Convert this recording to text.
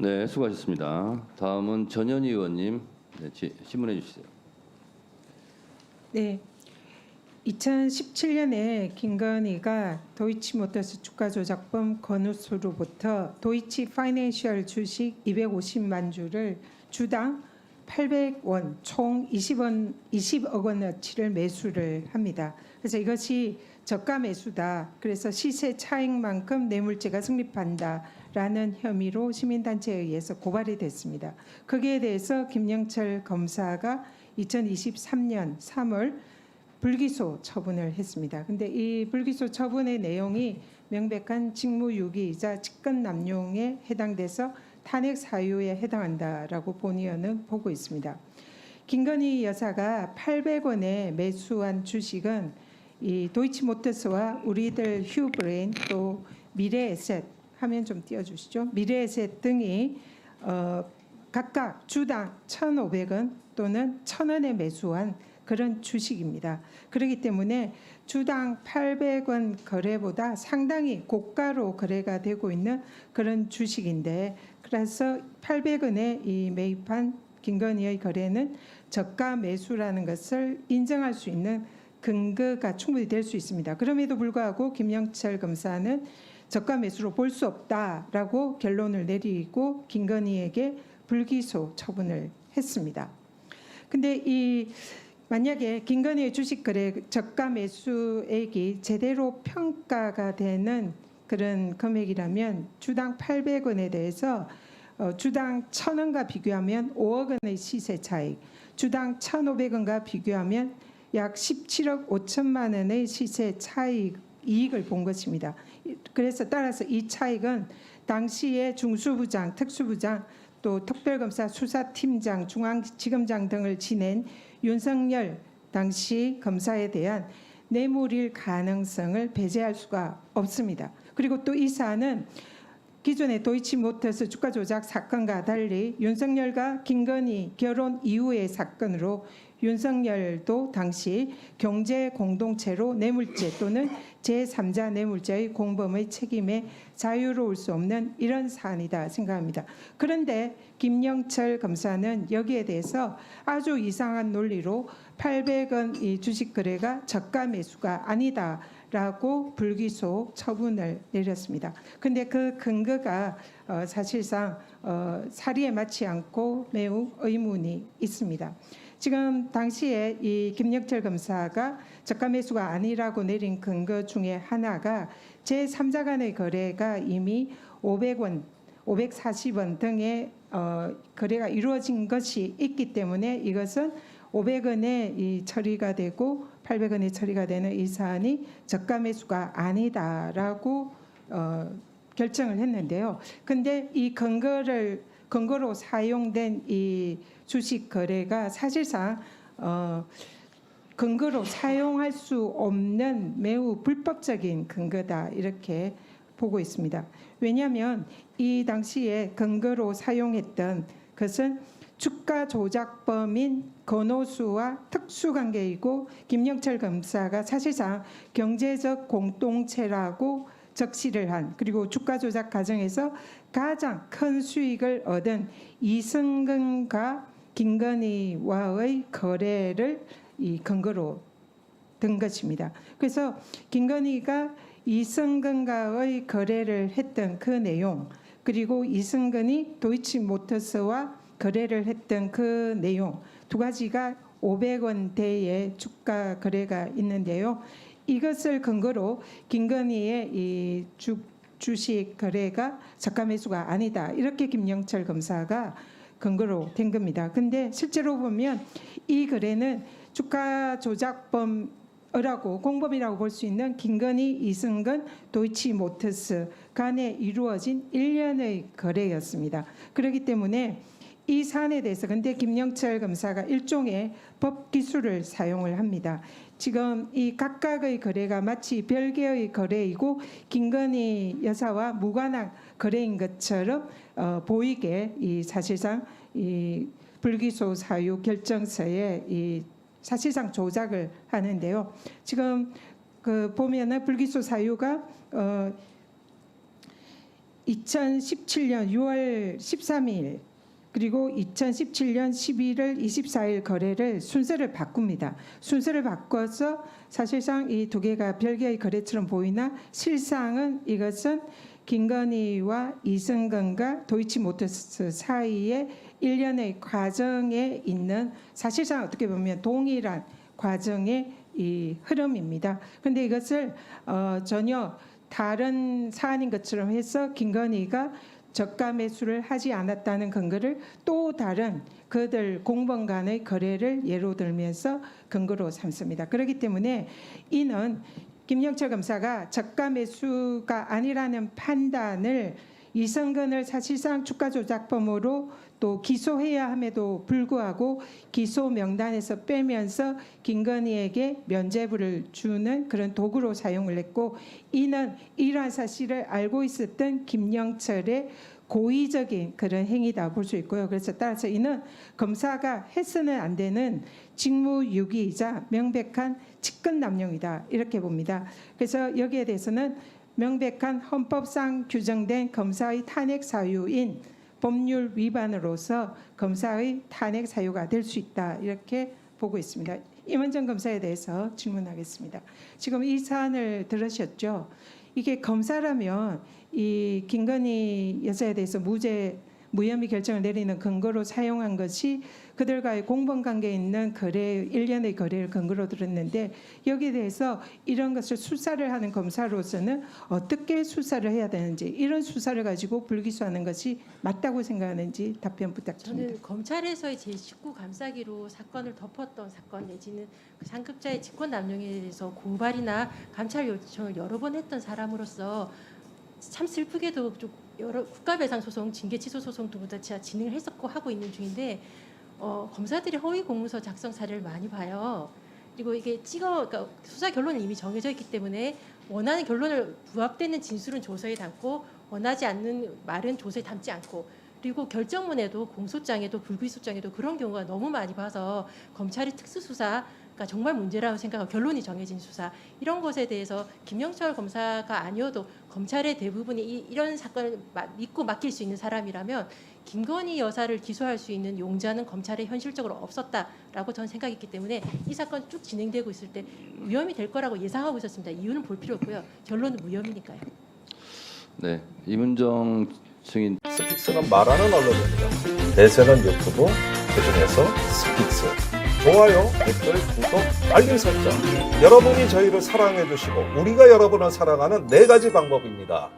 네, 수고하셨습니다. 다음은 전현희 의원님, 질문해 주시죠. 네, 2017년에 김건희가 도이치모터스 주가조작범 건우수로부터 도이치 파이낸셜 주식 250만 주를 주당 800원, 총 20억 원어치를 매수를 합니다. 그래서 이것이 저가 매수다. 그래서 시세 차익만큼 뇌물죄가 성립한다라는 혐의로 시민단체에 의해서 고발이 됐습니다. 거기에 대해서 김영철 검사가 2023년 3월 불기소 처분을 했습니다. 근데 이 불기소 처분의 내용이 명백한 직무유기이자 직권남용에 해당돼서 탄핵 사유에 해당한다라고 본의원은 보고 있습니다. 김건희 여사가 800원에 매수한 주식은 이 도이치모터스와 우리들 휴브레인 또 미래에셋 화면 좀 띄워주시죠. 미래에셋 등이 각각 주당 1,500원 또는 1,000원에 매수한 그런 주식입니다. 그렇기 때문에 주당 800원 거래보다 상당히 고가로 거래가 되고 있는 그런 주식인데, 그래서 800원에 이 매입한 김건희의 거래는 저가 매수라는 것을 인정할 수 있는 근거가 충분히 될 수 있습니다. 그럼에도 불구하고 김영철 검사는 저가 매수로 볼 수 없다라고 결론을 내리고 김건희에게 불기소 처분을 했습니다. 근데 만약에 김건희의 주식 거래 저가 매수액이 제대로 평가가 되는 그런 금액이라면 주당 800원에 대해서 주당 1,000원과 비교하면 5억 원의 시세 차익, 주당 1,500원과 비교하면 약 17억 5천만 원의 시세 차익 이익을 본 것입니다. 그래서 따라서 이 차익은 당시에 중수부장, 특수부장, 또 특별검사 수사팀장, 중앙지검장 등을 지낸 윤석열 당시 검사에 대한 뇌물일 가능성을 배제할 수가 없습니다. 그리고 또 이 사안은 기존의 도이치모터스 주가 조작 사건과 달리 윤석열과 김건희 결혼 이후의 사건으로 윤석열도 당시 경제 공동체로 뇌물죄 또는 제3자 뇌물죄의 공범의 책임에 자유로울 수 없는 이런 사안이다 생각합니다. 그런데 김영철 검사는 여기에 대해서 아주 이상한 논리로 800원 이 주식 거래가 저가 매수가 아니다라고 불기소 처분을 내렸습니다. 근데 그 근거가 사실상 사리에 맞지 않고 매우 의문이 있습니다. 지금 당시에 이 김영철 검사가 저가 매수가 아니라고 내린 근거 중에 하나가 제3자 간의 거래가 이미 500원, 540원 등의 거래가 이루어진 것이 있기 때문에 이것은 500원에 이 처리가 되고 800원에 처리가 되는 이 사안이 저가 매수가 아니다라고 결정을 했는데요. 근데 이 근거로 사용된 이 주식 거래가 사실상 근거로 사용할 수 없는 매우 불법적인 근거다 이렇게 보고 있습니다. 왜냐하면 이 당시에 근거로 사용했던 것은 주가 조작범인 건오수와 특수관계이고 김영철 검사가 사실상 경제적 공동체라고 적시를 한, 그리고 주가 조작 과정에서 가장 큰 수익을 얻은 이승근과 김건희와의 거래를 이 근거로 든 것입니다. 그래서 김건희가 이승근과의 거래를 했던 그 내용, 그리고 이승근이 도이치모터스와 거래를 했던 그 내용 두 가지가 500원대의 주가 거래가 있는데요. 이것을 근거로 김건희의 이 주식 거래가 저가 매수가 아니다 이렇게 김영철 검사가 근거로 된 겁니다. 근데 실제로 보면 이 거래는 주가 조작범이라고 공범이라고 볼 수 있는 김건희, 이승근, 도이치모터스 간에 이루어진 일련의 거래였습니다. 그렇기 때문에 이 사안에 대해서 근데 김영철 검사가 일종의 법 기술을 사용을 합니다. 지금 이 각각의 거래가 마치 별개의 거래이고 김건희 여사와 무관한 거래인 것처럼 보이게 이 사실상 이 불기소 사유 결정서에 이 사실상 조작을 하는데요. 지금 보면은 불기소 사유가 2017년 6월 13일 그리고 2017년 11월 24일 거래를 순서를 바꿉니다. 순서를 바꿔서 사실상 이 두 개가 별개의 거래처럼 보이나 실상은 이것은 김건희와 이승건과 도이치모터스 사이의 일련의 과정에 있는 사실상 어떻게 보면 동일한 과정의 이 흐름입니다. 그런데 이것을 전혀 다른 사안인 것처럼 해서 김건희가 저가 매수를 하지 않았다는 근거를 또 다른 그들 공범 간의 거래를 예로 들면서 근거로 삼습니다. 그렇기 때문에 이는 김영철 검사가 저가 매수가 아니라는 판단을 이승건을 사실상 주가 조작범으로 또 기소해야 함에도 불구하고 기소 명단에서 빼면서 김건희에게 면죄부를 주는 그런 도구로 사용을 했고, 이는 이러한 사실을 알고 있었던 김영철의 고의적인 그런 행위다 볼 수 있고요. 그래서 따라서 이는 검사가 해서는 안 되는 직무유기이자 명백한 직권남용이다 이렇게 봅니다. 그래서 여기에 대해서는 명백한 헌법상 규정된 검사의 탄핵 사유인 법률 위반으로서 검사의 탄핵 사유가 될 수 있다 이렇게 보고 있습니다. 임은정 검사에 대해서 질문하겠습니다. 지금 이 사안을 들으셨죠? 이게 검사라면 이 김건희 여사에 대해서 무혐의 결정을 내리는 근거로 사용한 것이 그들과의 공범 관계에 있는 거래 일련의 거래를 근거로 들었는데, 여기에 대해서 이런 것을 수사를 하는 검사로서는 어떻게 수사를 해야 되는지, 이런 수사를 가지고 불기소하는 것이 맞다고 생각하는지 답변 부탁드립니다. 저는 검찰에서의 제19 감싸기로 사건을 덮었던 사건 내지는 그 상급자의 직권남용에 대해서 고발이나 감찰 요청을 여러 번 했던 사람으로서 참 슬프게도 좀 여러 국가배상 소송, 징계치소 소송 등도 제가 진행을 했었고 하고 있는 중인데, 검사들이 허위 공문서 작성 사례를 많이 봐요. 그리고 이게 그러니까 수사 결론은 이미 정해져 있기 때문에 원하는 결론을 부합되는 진술은 조서에 담고 원하지 않는 말은 조서에 담지 않고, 그리고 결정문에도 공소장에도 불기소장에도 그런 경우가 너무 많이 봐서 검찰이 특수수사가 정말 문제라고 생각하고 결론이 정해진 수사, 이런 것에 대해서 김영철 검사가 아니어도 검찰의 대부분이 이런 사건을 믿고 맡길 수 있는 사람이라면 김건희 여사를 기소할 수 있는 용자는 검찰에 현실적으로 없었다라고 저는 생각했기 때문에 이 사건 쭉 진행되고 있을 때 무혐의 될 거라고 예상하고 있었습니다. 이유는 볼 필요 없고요. 결론은 무혐의니까요. 네, 임은정 증인. 스픽스는 말하는 언론입니다. 대세는 유튜브, 그중에서 스픽스. 좋아요, 댓글, 구독, 알림 설정. 여러분이 저희를 사랑해 주시고 우리가 여러분을 사랑하는 4가지 방법입니다.